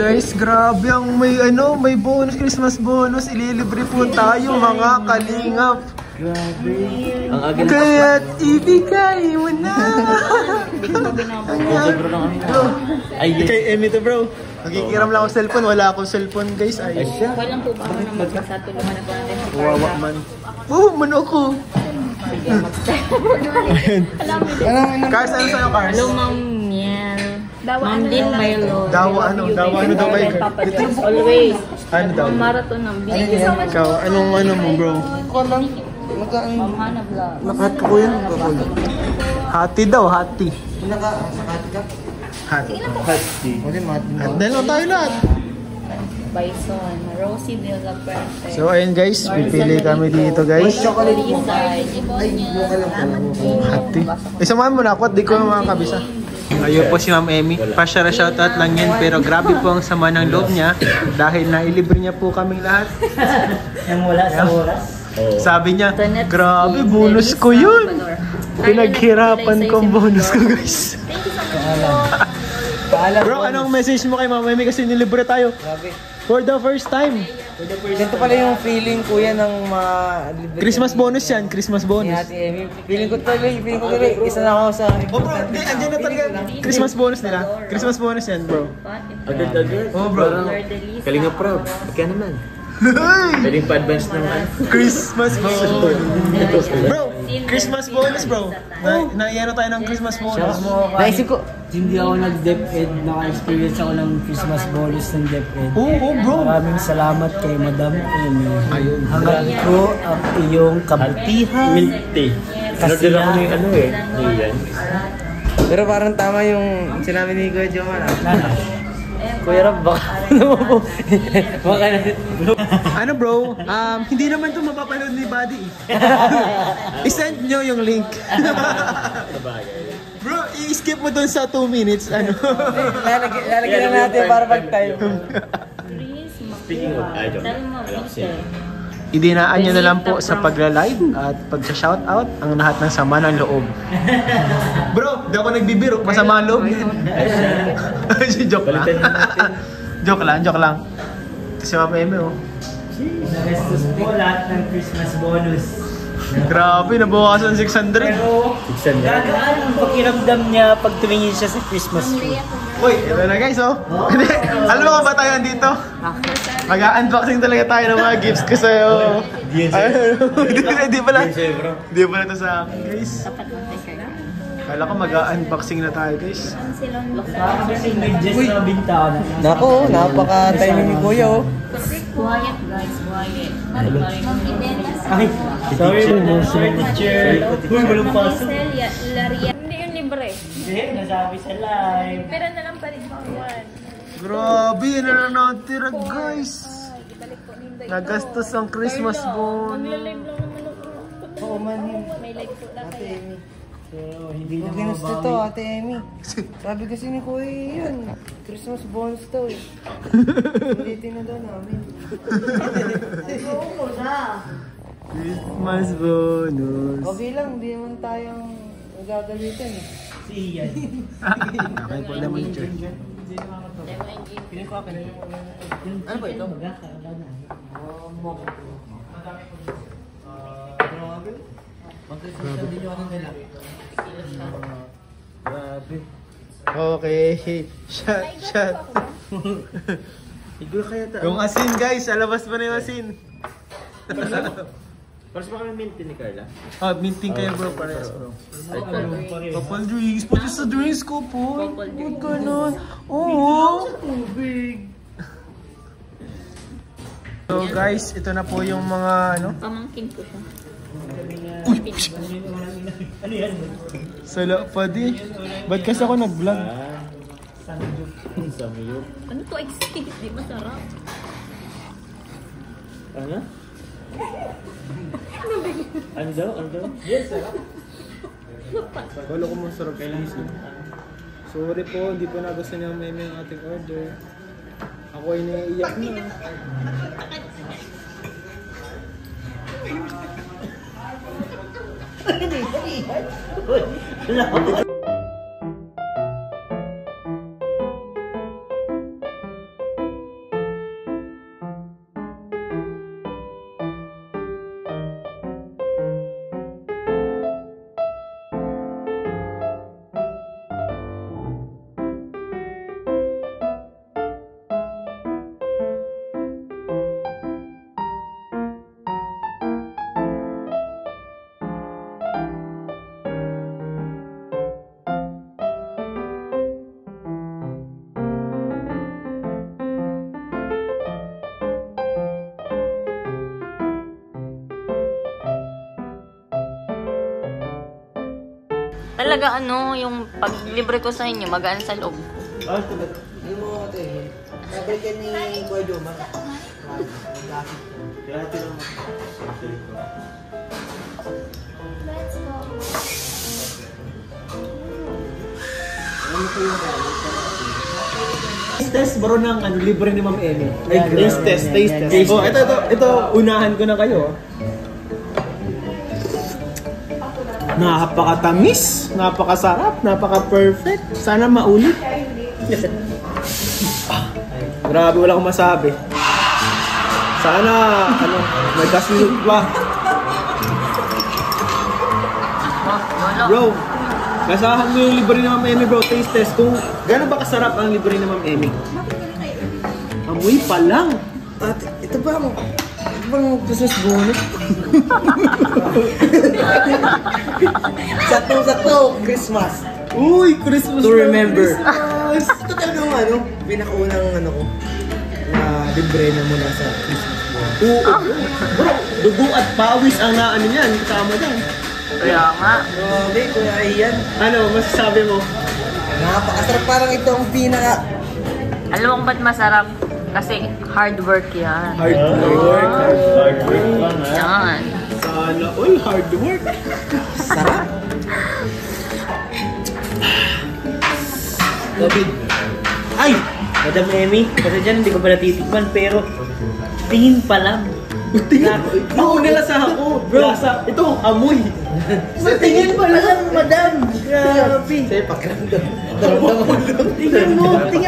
guys, grabe ang may may bonus, Christmas bonus. Ililibre po tayo mga kalingap. Grabe. Ang agad. Kaya't ibigay mo na. Kay Emmy to bro. Nagikiram lang ako cellphone, wala akong cellphone guys. Ay siya. Walang po ba na magkasatulungan na po natin? Wawa man. Oh, man ako. Cars, ano sa'yo Cars? Hello Ma'am Miel. Ma'am Lynn Milo. Dawa ano daw kayo? Always. Ano daw? Marathon ng video. Ikaw, anong mo bro? Ma'am Hana Vlog. Nakahat ko yan. Hati daw, hati. Nakakasakati ka? Hati. Hati. At dahil lang tayo lahat. Bison. Rosie Villa Perfect. So ayun guys, pipili kami dito guys. Lisa. Hati. Isamahan mo na ako at di ko makakabisa. Ayun po si Ma'am Emmy. Pasyara shoutout lang yan pero grabe po ang sama ng loob niya dahil nailibre niya po kaming lahat. Yung wala sa oras. Sabi niya, grabe bonus ko yun. Pinaghirapan kong bonus ko guys. Bro, anong message mo kay Ma'am Emmy kasi nilibre tayo? Grabe. For the first time. Ganito pala yung feeling kuya ng mga Christmas bonus yan, Christmas bonus. Feeling ko tuloy, isa na ako sa Oh bro, andyan na talaga. Christmas bonus nila. Christmas bonus yan bro. Agad-agad. Oh bro. Kalinga proud. Kaya naman. Pwedeng pa-advance naman. Christmas bonus. Bro, Christmas bonus bro. Naiyano tayo ng Christmas bonus. Naisip ko, Hindi ako nag-DepEd, naka-experience ako ng Christmas bonus ng DepEd. Oo bro. Maraming salamat kay Madam Emmy. Hangad ko ang iyong kabutihan. Milk tea. Kasi ako na yung ano eh. Yan. pero parang tama yung sinabi ni Kuya Jomar. Kuya Rob, baka Ano bro, hindi naman ito mapapanood ni Buddy. I-send nyo yung link. Bro, i-skip mo dun sa 2 minutes. Ano? Lalagyan na natin para pag-time. Speaking of, I don't know. Idinaan nyo na lang po sa pagla-live at pag-shoutout ang lahat ng sama ng loob. Bro, di ako nagbibiro. Masama ang loob din. Joke lang. Joke lang. Kasi Ma'am Emmy oh. Narestos po lahat ng Christmas bonus. Grabe, nabawasan 600. Pero, gagaan ang pakiramdam niya pag tumingin siya sa Christmas tree. Uy, ito na guys oh. Alam mo ba tayo dito? Mag-unboxing talaga tayo ng mga gifts ko sa'yo. Hindi pala. Hindi pala ito sa akin guys. Kala ko mag-unboxing na tayo guys. Kasi may just na bintana. Nako, napaka-timing ni Kuya oh. Quiet guys, quiet. Ay, sorry mo, teacher. Uy, walang pasok. Hindi yun libre. Hindi, nasabi sa live. Pero na lang pa rin bawal. Grabe, yan na natira guys. Nagastos ang Christmas bonus. Live lang naman ako. Oo man yun. May live po na kaya. So, hindi na Ginusto mababawi. to, Ate Emmy. Sabi kasi ni Kuya yun. Christmas bonus to eh. Ulitin na daw namin. Christmas bonus. Okay lang, hindi naman tayong magagalitan eh. Si Ian. Okay po naman dyan. Piling ko akin. Ano ba ito? Okay. Shot. Yung asin guys, alabas pa na yung asin. Paras ba kami mintin ni Carla? Minting kayo bro, parehas bro. Couple drinks, pati sa drinks ko po. Huwag ka na. Oo. So guys, ito na po yung mga ano. Pamangkin ko siya. Ano yan? Sala pa di. Ba't kasi ako nag-vlog? Samyup. Ano to? Exquisite, di ba sarap? Ano? Ano daw? Ano daw? Yes, sarap. Wala ko masarap please. Sorry po, hindi po nagustuhan niya Meme ang ating order. Ako ay naiiyak na. Talaga ano, yung pag libre ko sa inyo, magaan sa loob. Ah, talaga. Yung mga kate, nabalikan ni Kuya Joma. Grabe naman. Taste test bro ng ano, libre ni Ma'am Emmy. Ay, Taste test, taste test. Oh, ito, unahan ko na kayo. Napakatamis, napakasarap, napaka-perfect. Sana maulit. Grabe, wala akong masabi. Sana, ano, may kasunod pa. Bro, nasahan mo yung libre ni Ma'am Emmy, bro. Taste test kung gano'n ba kasarap ang libre ni Ma'am Emmy. Amoy pa lang. At ito ba mo? Ito bang Christmas bonus? Saktong-sakto, Christmas. Uy, Christmas To na, remember. Christmas. Ito talaga yung ano, pinakaunang ano ko, na libre na muna sa Christmas bonus. Oo, bro, dugo at pawis ang naano niyan, kasama dyan. Kaya nga. Grabe, Kuya Ian. Ano, masasabi mo? Napakasarap, parang ito ang pinaka... Alam mo kung ba't masarap? Kasi hard work yan. Hard work. Hard work lang ha. Yan. Sana, uy, hard work. Sarap. David. Ay! Madam Emmy, kasi dyan hindi ko pa natitikman pero tingin pa lang. Tingnan, yung nilasahan ko, bro, lasa, ito, amoy. Sa tingin pa lang, madam! Grabe! Sa'yo, pakiramdam. Daramdaman. Tingnan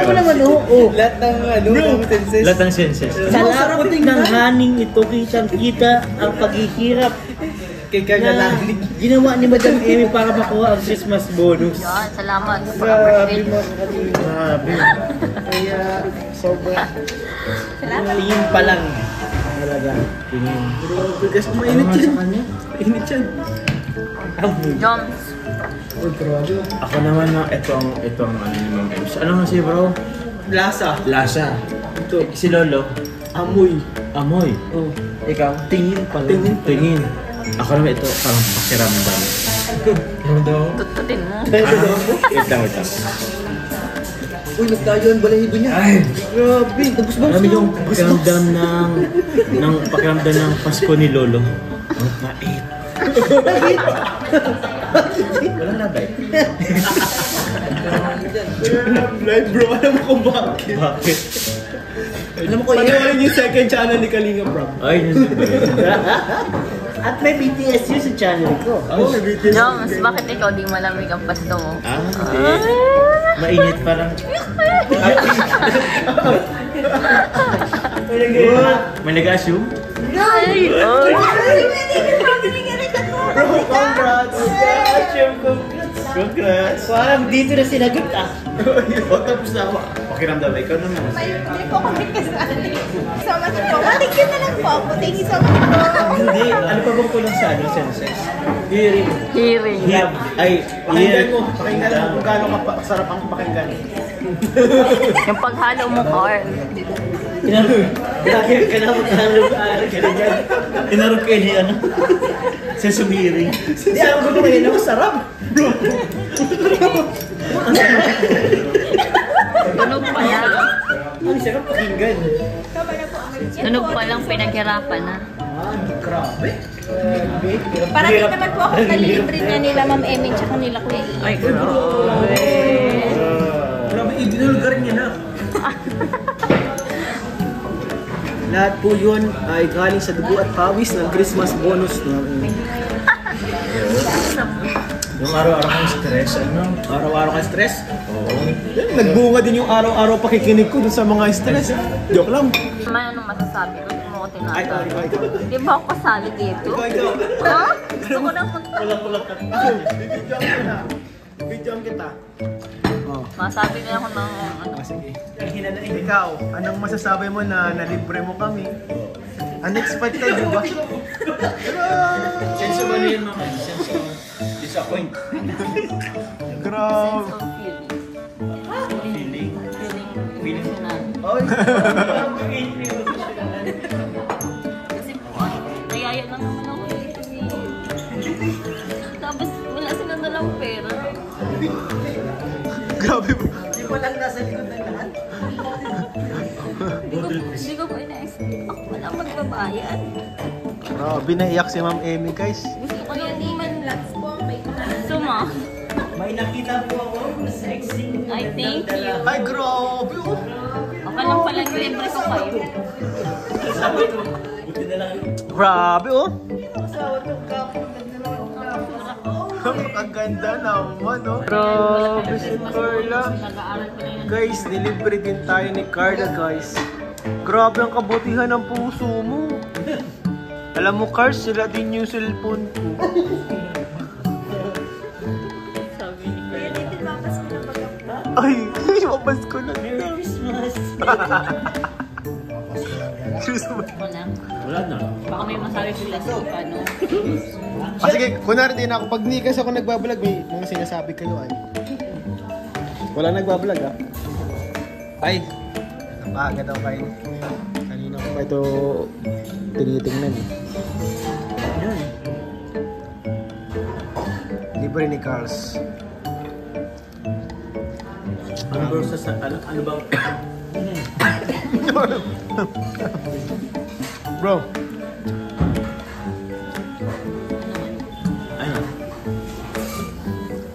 mo naman, oo. Lahat ng ano, ng senses. Lahat ng senses. Sa lapot ng haning ito, kitang-kita ang paghihirap Kay na Kagalanik. ginawa ni Madam Emmy para makuha ang Christmas bonus. Yan, salamat. Grabe Pag-appreciate. mga kapatid. Grabe. Kaya, sobra. Tingin pa lang. Talaga. Tingin. Bro, kasi mainit yan. Mainit yan. Joms. Ako naman na, ito ang ano ni Ma'am Ems. Ano nga si bro? Lasa. Lasa. Ito, si Lolo. Amoy. Amoy. Oh. Ikaw? Tingin pa lang. Tingin. Ako naman ito, parang pakiramdam. Tututin mo. Wait lang. Uy, nagtayo ang balahibo niya. Ay! Grabe. Tapos ba? Alam yung pakiramdam ng pakiramdam ng Pasko ni Lolo. Ang pait. Wala na ba? Live bro, alam mo kung bakit. Bakit? Alam mo ko yun. Panoorin yung second channel ni Kalinga Bro. Ay, yun ba yun? At may BTS yun sa channel ko. Oh, BTS. Joms, bakit ikaw di malamig ang pasto mo? Ah, hindi. Mainit parang... May nag-assume? Ay! Ay! Bro, congrats. Congrats! Parang dito na sinagot ah. O, tapos na ako. Pakiramdam, ikaw naman. Hindi po kami kasali. So much po. Balik yun na lang po ako. Thank you so much po. Hindi, ano pa bang kulang sa ano, senses? Hearing. Hearing. Ay, Pakinggan mo. Pakinggan mo kung gaano kasarap ang pakinggan. Yung paghalo mo, Carl. Inarog kayo ni ano? Sa sumiring. Hindi, ako gusto kayo na masarap. Bro. Tunog pa lang. Ang sarap pakinggan. Tunog pa lang, pinaghirapan na. Grabe. Parang hindi naman po ako nalilibre niya nila Ma'am Emmy tsaka nila Kuya Ian. Ay, grabe. Grabe, idinulgar niya na. Lahat po yun ay galing sa dugo at pawis ng Christmas bonus namin. Yung araw-araw kang stress, ano? Araw-araw ka stress? Oo. Nagbunga din yung araw-araw pakikinig ko dun sa mga stress. Joke lang. Naman anong masasabi ko? Hindi mo ko Ay, tinatanong. ikaw. Di ba ako kasali dito? Ikaw. Ha? Gusto ko nang punta. Bibidyoan kita. Oh. Masabi niya ako ng ano. Sige. Ikaw, anong masasabi mo na nalibre mo kami? Unexpected, di ba? Sense of ano yun, mama? Sense of disappoint. Grabe. Sense of feeling. Feeling. Feeling na. Oy. Kasi po, nayaya lang naman ako dito eh. Tapos wala silang dalang pera. Grabe bro. Di ba lang nasa likod ng lahat? Hindi ko po ina-expect. Ako wala magbabayad. Grabe, naiyak si Ma'am Emmy guys. Gusto ko yung naman. Lats po, may Suma. May nakita po ako. Sexy. I thank you. Ay, grabe oh. Ako lang pala libre ko kayo. Sabi ko, buti na lang. Grabe oh. Asawa ng kapon, nagdalawang kapon. Ang ganda naman oh. Grabe si Carla. Guys, nilibre din tayo ni Carla guys. Grabe ang kabutihan ng puso mo. Alam mo Cars, sila din yung cellphone ko. Sabi ni Kaya dito mapas ko na baga. Ay, mabas ko na. Merry Christmas. Christmas. Wala. Wala na. Baka may masabi sila sa paano. Ah, sige, kunwari din ako. Pag ni kasi ako nagbablog, may mga sinasabi kayo ay. Wala nagbablog ah. Ay, napaga daw kayo. Kanina ko pa ito tinitingnan eh. Yan. Libre ni Carls. Ano bro sa ano bang Bro, ano?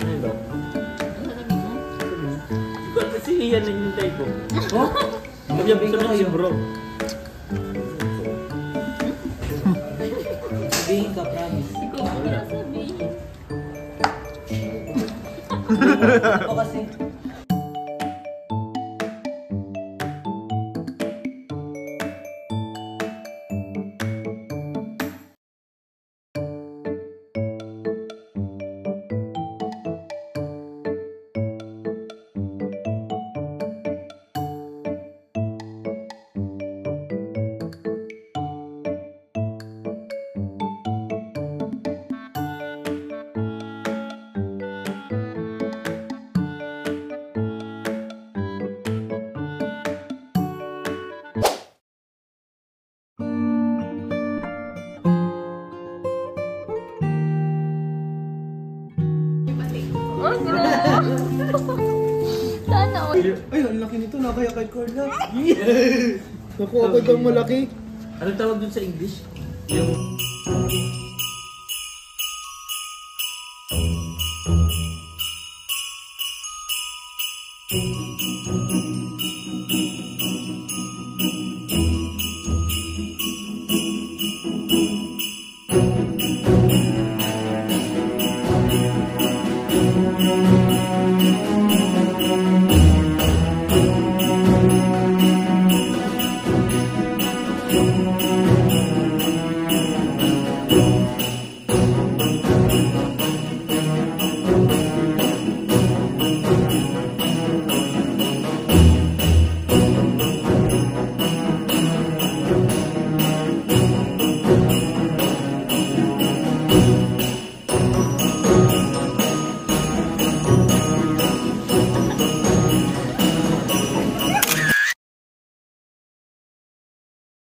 Ano ba? Ikaw kasi yan ang hintay ko. Oh? Magyabing ka na si bro. Sabihin ka, promise. Ikaw ko sabihin. Ako kasi. Oh, grabe. Sana all. ay, ang laki nito. Nakaya kay Carla. Naku, ako daw malaki. Anong tawag dun sa English? Yung